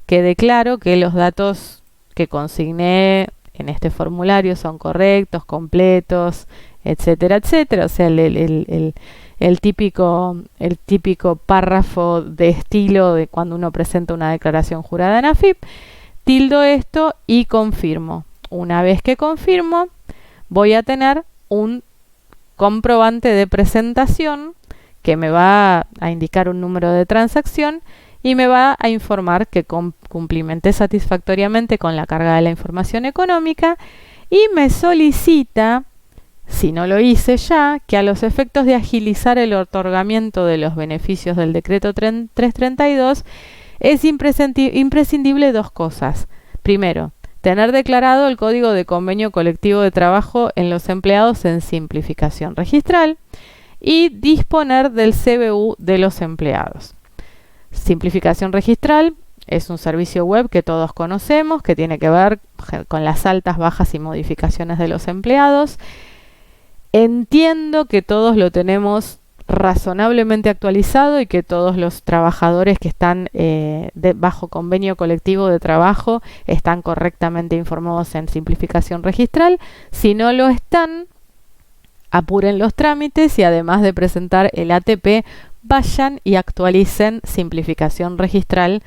que declaro que los datos que consigné en este formulario son correctos, completos, etcétera, etcétera. O sea, el típico párrafo de estilo de cuando uno presenta una declaración jurada en AFIP. Tildo esto y confirmo. Una vez que confirmo, voy a tener un comprobante de presentación que me va a indicar un número de transacción y me va a informar que cumplimenté satisfactoriamente con la carga de la información económica, y me solicita, si no lo hice ya, que a los efectos de agilizar el otorgamiento de los beneficios del decreto 332 es imprescindible dos cosas. Primero, tener declarado el código de convenio colectivo de trabajo en los empleados en simplificación registral y disponer del CBU de los empleados. Simplificación registral es un servicio web que todos conocemos, que tiene que ver con las altas, bajas y modificaciones de los empleados. Entiendo que todos lo tenemos razonablemente actualizado y que todos los trabajadores que están bajo convenio colectivo de trabajo están correctamente informados en simplificación registral. Si no lo están, apuren los trámites y además de presentar el ATP, vayan y actualicen simplificación registral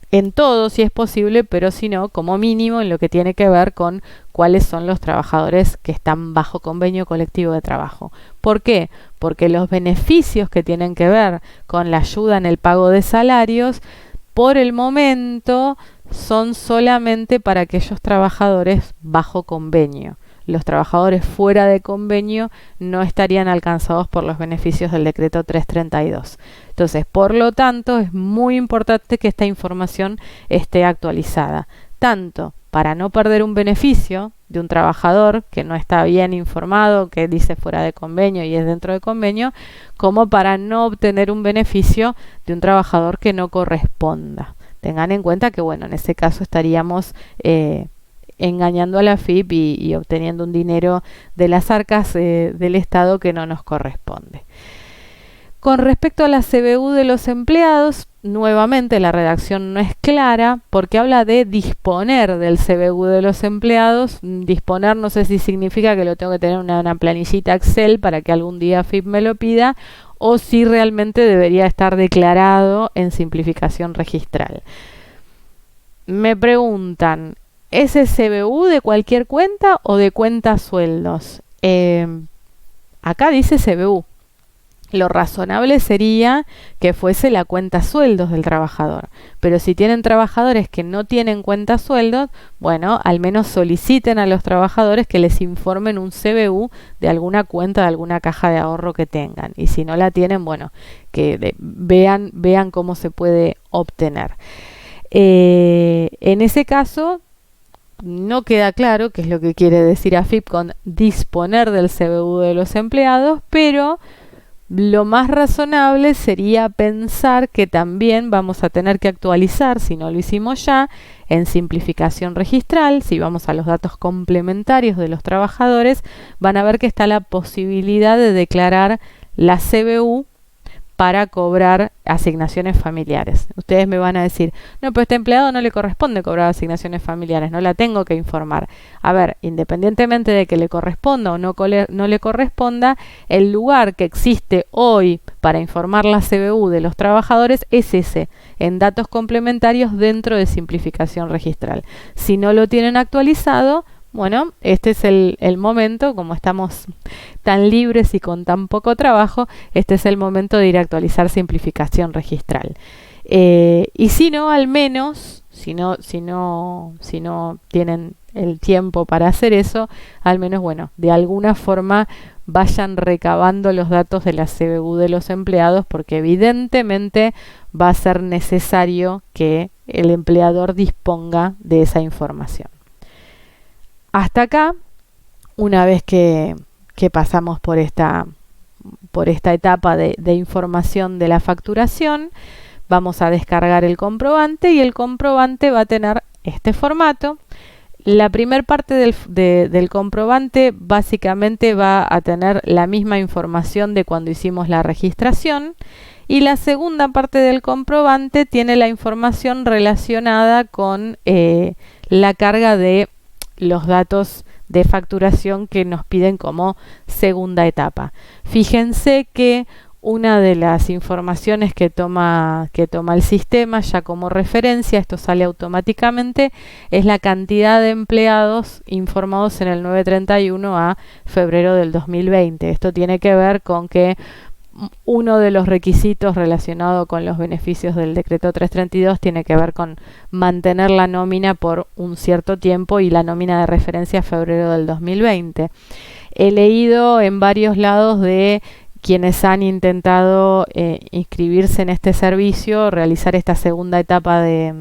en todo si es posible, pero si no, como mínimo en lo que tiene que ver con cuáles son los trabajadores que están bajo convenio colectivo de trabajo. ¿Por qué? Porque los beneficios que tienen que ver con la ayuda en el pago de salarios, por el momento, son solamente para aquellos trabajadores bajo convenio. Los trabajadores fuera de convenio no estarían alcanzados por los beneficios del decreto 332. Entonces, por lo tanto, es muy importante que esta información esté actualizada, tanto para no perder un beneficio de un trabajador que no está bien informado, que dice fuera de convenio y es dentro de convenio, como para no obtener un beneficio de un trabajador que no corresponda. Tengan en cuenta que, bueno, en ese caso estaríamos engañando a la AFIP y obteniendo un dinero de las arcas del Estado que no nos corresponde. Con respecto a la CBU de los empleados, nuevamente la redacción no es clara porque habla de disponer del CBU de los empleados. Disponer no sé si significa que lo tengo que tener en una planillita Excel para que algún día AFIP me lo pida, o si realmente debería estar declarado en simplificación registral. Me preguntan, ¿es el CBU de cualquier cuenta o de cuenta sueldos? Acá dice CBU. Lo razonable sería que fuese la cuenta sueldos del trabajador. Pero si tienen trabajadores que no tienen cuenta sueldos, bueno, al menos soliciten a los trabajadores que les informen un CBU de alguna cuenta, de alguna caja de ahorro que tengan. Y si no la tienen, bueno, que vean cómo se puede obtener. En ese caso, no queda claro qué es lo que quiere decir AFIP con disponer del CBU de los empleados, pero lo más razonable sería pensar que también vamos a tener que actualizar, si no lo hicimos ya, en simplificación registral. Si vamos a los datos complementarios de los trabajadores, van a ver que está la posibilidad de declarar la CBU para cobrar asignaciones familiares. Ustedes me van a decir, no, pero a este empleado no le corresponde cobrar asignaciones familiares, no la tengo que informar. A ver, independientemente de que le corresponda o no le corresponda, el lugar que existe hoy para informar la CBU de los trabajadores es ese, en datos complementarios dentro de simplificación registral. Si no lo tienen actualizado, bueno, este es el momento, como estamos tan libres y con tan poco trabajo, este es el momento de ir a actualizar simplificación registral. Y si no, al menos, si no tienen el tiempo para hacer eso, al menos, bueno, de alguna forma vayan recabando los datos de la CBU de los empleados, porque evidentemente va a ser necesario que el empleador disponga de esa información. Hasta acá, una vez que pasamos por esta etapa de información de la facturación, vamos a descargar el comprobante y el comprobante va a tener este formato. La primera parte del comprobante básicamente va a tener la misma información de cuando hicimos la registración, y la segunda parte del comprobante tiene la información relacionada con la carga de los datos de facturación que nos piden como segunda etapa. Fíjense que una de las informaciones que toma el sistema ya como referencia, esto sale automáticamente, es la cantidad de empleados informados en el 931 a febrero del 2020. Esto tiene que ver con que uno de los requisitos relacionados con los beneficios del decreto 332 tiene que ver con mantener la nómina por un cierto tiempo, y la nómina de referencia a febrero del 2020. He leído en varios lados de quienes han intentado inscribirse en este servicio, realizar esta segunda etapa de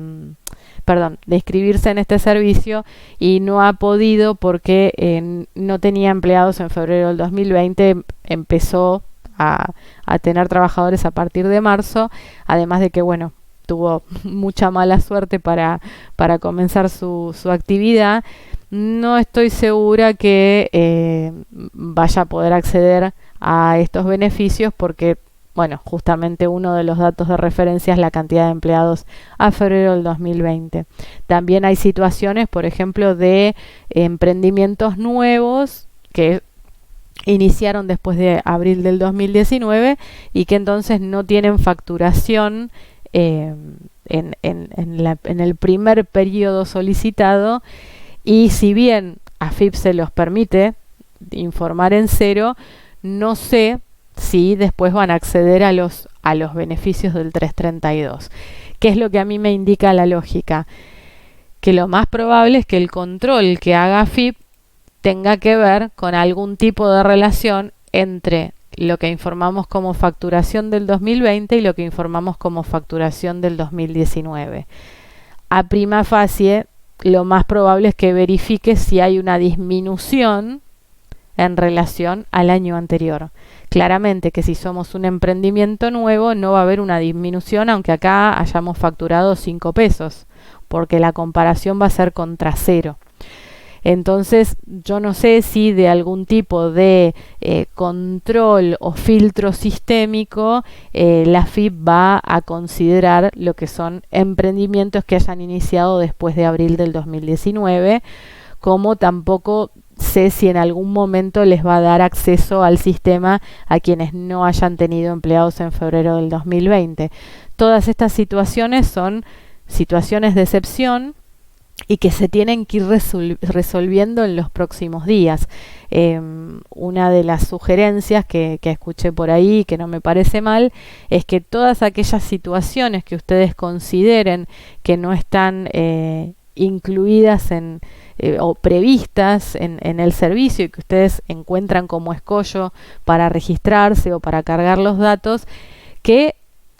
inscribirse en este servicio, y no ha podido porque no tenía empleados en febrero del 2020, empezó a tener trabajadores a partir de marzo, además de que, bueno, tuvo mucha mala suerte para comenzar su actividad. No estoy segura que vaya a poder acceder a estos beneficios porque, bueno, justamente uno de los datos de referencia es la cantidad de empleados a febrero del 2020. También hay situaciones, por ejemplo, de emprendimientos nuevos que iniciaron después de abril del 2019 y que entonces no tienen facturación en el primer periodo solicitado, y si bien AFIP se los permite informar en cero, no sé si después van a acceder a los beneficios del 332. ¿Qué es lo que a mí me indica la lógica? Que lo más probable es que el control que haga AFIP tenga que ver con algún tipo de relación entre lo que informamos como facturación del 2020 y lo que informamos como facturación del 2019. A prima facie, lo más probable es que verifique si hay una disminución en relación al año anterior. Claramente que si somos un emprendimiento nuevo no va a haber una disminución, aunque acá hayamos facturado 5 pesos, porque la comparación va a ser contra cero. Entonces, yo no sé si de algún tipo de control o filtro sistémico la AFIP va a considerar lo que son emprendimientos que hayan iniciado después de abril del 2019, como tampoco sé si en algún momento les va a dar acceso al sistema a quienes no hayan tenido empleados en febrero del 2020. Todas estas situaciones son situaciones de excepción y que se tienen que ir resolviendo en los próximos días. Una de las sugerencias que escuché por ahí, que no me parece mal, es que todas aquellas situaciones que ustedes consideren que no están incluidas o previstas en el servicio y que ustedes encuentran como escollo para registrarse o para cargar los datos, que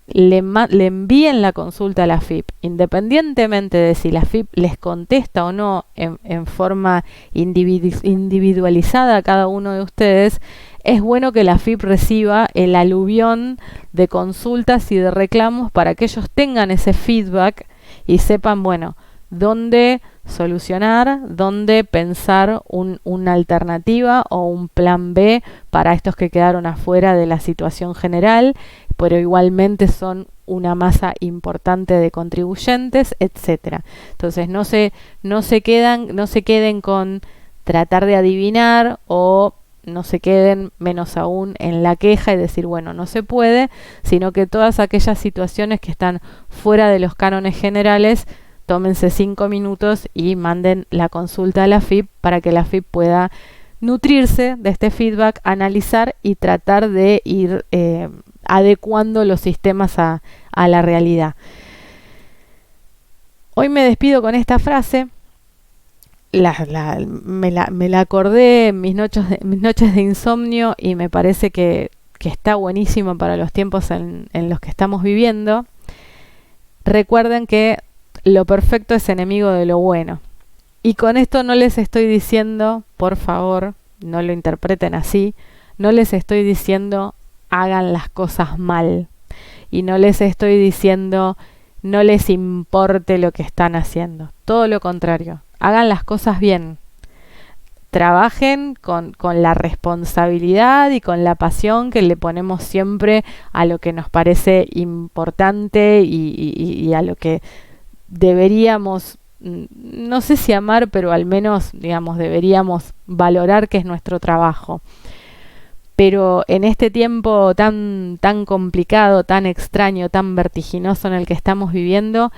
le envíen la consulta a la AFIP, independientemente de si la AFIP les contesta o no en forma individualizada a cada uno de ustedes. Es bueno que la AFIP reciba el aluvión de consultas y de reclamos para que ellos tengan ese feedback y sepan, bueno, dónde solucionar, dónde pensar una alternativa o un plan B para estos que quedaron afuera de la situación general, pero igualmente son una masa importante de contribuyentes, etcétera. Entonces no se queden con tratar de adivinar, o no se queden menos aún en la queja y decir, bueno, no se puede, sino que todas aquellas situaciones que están fuera de los cánones generales, tómense 5 minutos y manden la consulta a la AFIP para que la AFIP pueda nutrirse de este feedback, analizar y tratar de ir adecuando los sistemas a la realidad. Hoy me despido con esta frase. Me la acordé en mis noches de insomnio y me parece que está buenísimo para los tiempos en los que estamos viviendo. Recuerden que lo perfecto es enemigo de lo bueno. Y con esto no les estoy diciendo, por favor, no lo interpreten así, no les estoy diciendo hagan las cosas mal. Y no les estoy diciendo no les importe lo que están haciendo. Todo lo contrario. Hagan las cosas bien. Trabajen con la responsabilidad y con la pasión que le ponemos siempre a lo que nos parece importante y a lo que deberíamos, no sé si amar, pero al menos, digamos, deberíamos valorar, que es nuestro trabajo. Pero en este tiempo tan complicado, tan extraño, tan vertiginoso en el que estamos viviendo,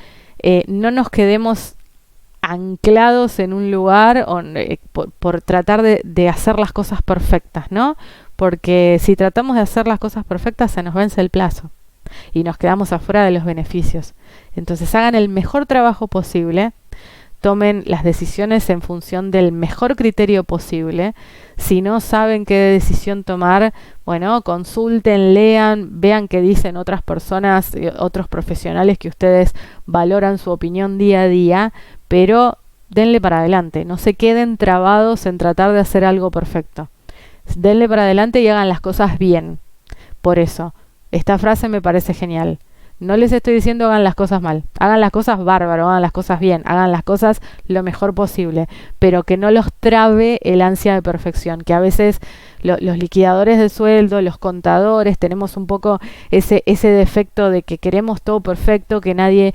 no nos quedemos anclados en un lugar por tratar de hacer las cosas perfectas, ¿no? Porque si tratamos de hacer las cosas perfectas se nos vence el plazo y nos quedamos afuera de los beneficios. Entonces hagan el mejor trabajo posible, tomen las decisiones en función del mejor criterio posible. Si no saben qué decisión tomar, bueno, consulten, lean, vean qué dicen otras personas, otros profesionales que ustedes valoran su opinión día a día, pero denle para adelante, no se queden trabados en tratar de hacer algo perfecto. Denle para adelante y hagan las cosas bien. Por eso, esta frase me parece genial. No les estoy diciendo hagan las cosas mal, hagan las cosas bárbaro, hagan las cosas bien, hagan las cosas lo mejor posible, pero que no los trabe el ansia de perfección, que a veces los liquidadores de sueldo, los contadores, tenemos un poco ese defecto de que queremos todo perfecto, que nadie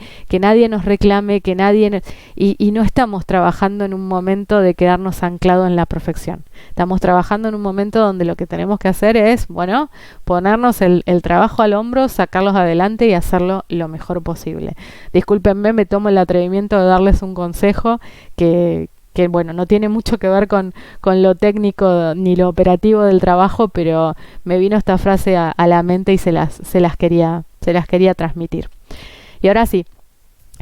nos reclame, y no estamos trabajando en un momento de quedarnos anclados en la perfección. Estamos trabajando en un momento donde lo que tenemos que hacer es, bueno, ponernos el trabajo al hombro, sacarlos adelante y hacerlo lo mejor posible. Discúlpenme, me tomo el atrevimiento de darles un consejo que bueno, no tiene mucho que ver con lo técnico ni lo operativo del trabajo, pero me vino esta frase a la mente y se las quería transmitir. Y ahora sí,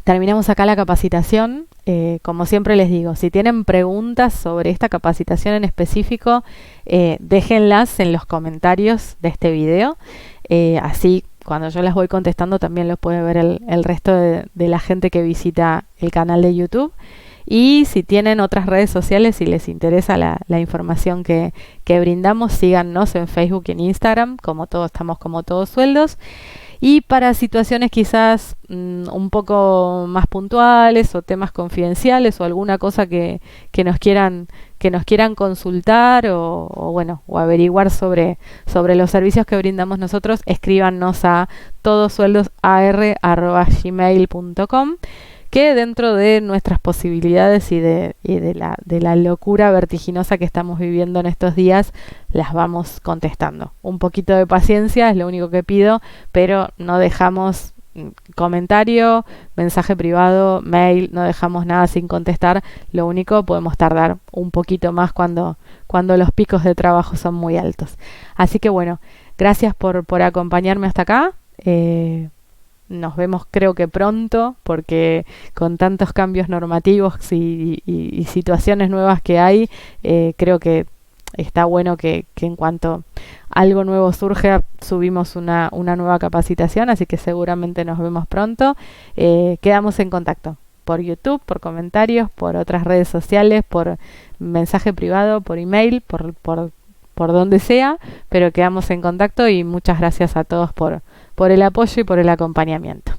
terminamos acá la capacitación. Como siempre les digo, si tienen preguntas sobre esta capacitación en específico, déjenlas en los comentarios de este video. Así, cuando yo las voy contestando, también los puede ver el resto de la gente que visita el canal de YouTube. Y si tienen otras redes sociales y les interesa la información que brindamos, síganos en Facebook y en Instagram, estamos como Todos Sueldos. Y para situaciones quizás un poco más puntuales o temas confidenciales o alguna cosa que nos quieran consultar o averiguar sobre los servicios que brindamos nosotros, escríbanos a todosueldosar@gmail.com, que dentro de nuestras posibilidades y de la locura vertiginosa que estamos viviendo en estos días, las vamos contestando. Un poquito de paciencia es lo único que pido, pero no dejamos comentario, mensaje privado, mail, no dejamos nada sin contestar. Lo único, podemos tardar un poquito más cuando los picos de trabajo son muy altos. Así que bueno, gracias por acompañarme hasta acá. Nos vemos creo que pronto, porque con tantos cambios normativos y situaciones nuevas que hay, creo que está bueno que en cuanto algo nuevo surge, subimos una nueva capacitación, así que seguramente nos vemos pronto. Quedamos en contacto por YouTube, por comentarios, por otras redes sociales, por mensaje privado, por email, por donde sea, pero quedamos en contacto y muchas gracias a todos por el apoyo y por el acompañamiento.